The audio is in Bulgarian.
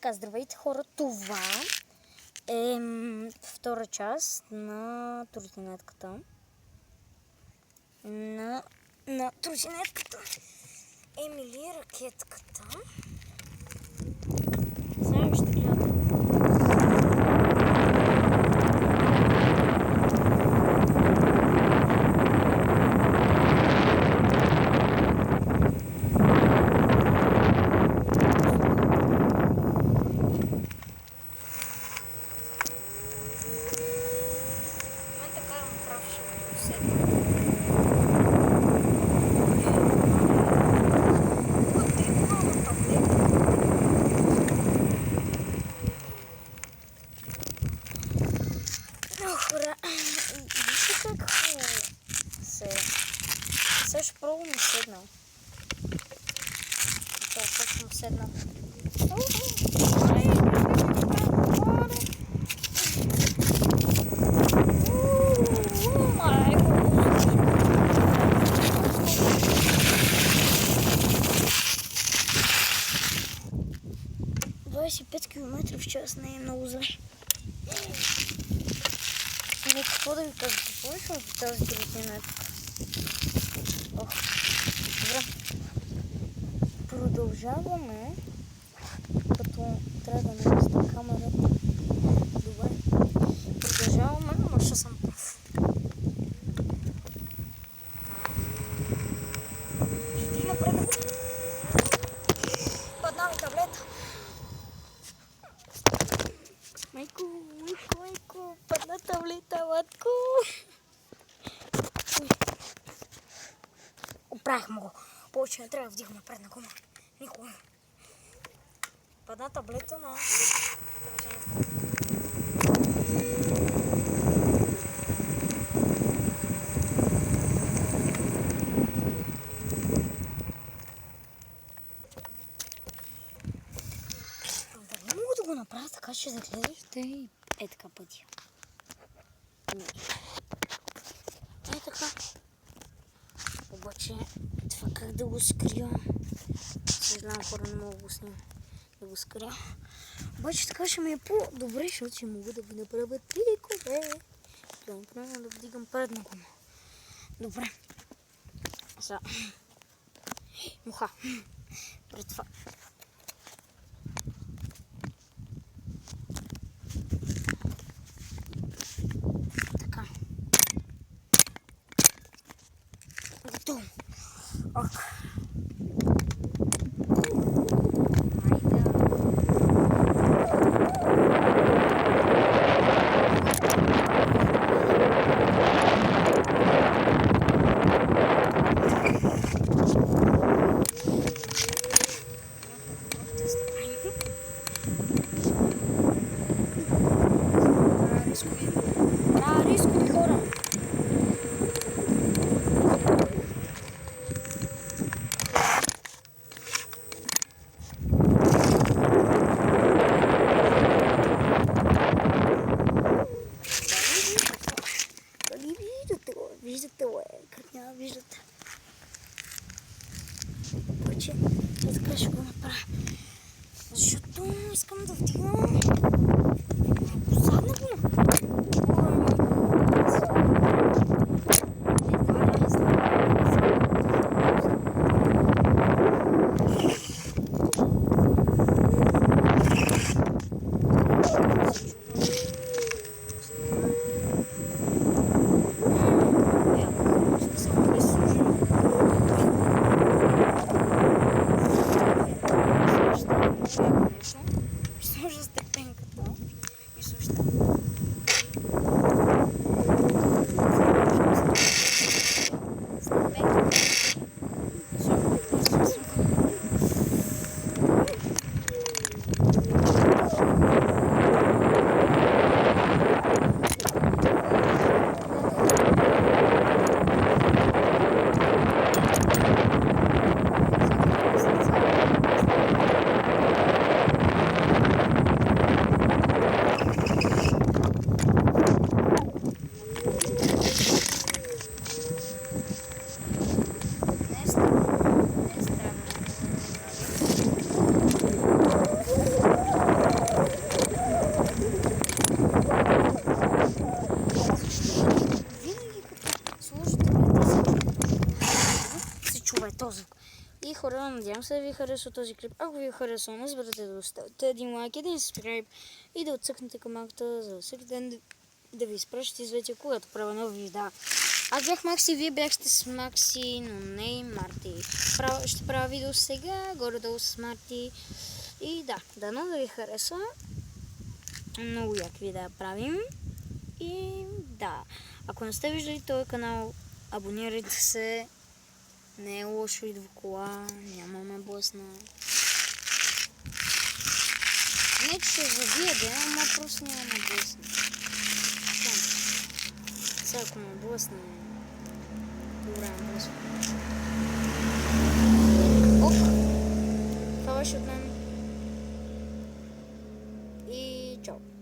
Така, здравейте хора, това е втора част на тротинетката. На тротинетката Емили ракетката. Сега ще гледате. Хора, вижте как се... Сега ще пробвам да седна. Това как съм седнал. Км в час не е много зле. Какво да ви кажа? Какво в тази тротинетка? Добре. Продължаваме, като трябва да наместя камерата. Добре. Продължаваме, но ще съм прав. Ще ти напред. Падна ми таблета. Майко, падна таблета, матко. Оправихме го. Повече не трябва да вдигам напред на гума. Никога. Падна таблета на... Не мога да го направя така, че да гледаш и е така пътя. Е така. Обаче това как да го скрия? Не знам, хора, не мога да го снимам. Да го скрия. Обаче така ще ми е по-добре, защото ще мога да ви направя трикове. Да направя да вдигам предна гума. Добре. Сега. Муха. Пред това. Готово. Ок. Рискови хора. Виждате, как няма виждате. Обаче, така ще го направя. Защото искам да вдигам задна гума. Сложа степенката и слушайте. Надявам се да ви хареса този клип. Ако ви е харесал, не забравяйте да оставите един лайк, един subscribe и да отцъкнете камъката за всеки ден да ви изпращате известия, когато правя нови видеа. Аз бях Макси, вие бяхте с Макси, но не и Марти. Ще правя видео сега, горе-долу с Марти. И да, дано да ви хареса. Много як видеа правим. И да, ако не сте виждали този канал, абонирайте се. Не е лошо, идва кола, няма ме блъсна. Не, че ще забие, да, ама просто няма ме блъсна. Сега ако ме блъсне, добре ме блъсна. Ок, това беше от мен. И чао.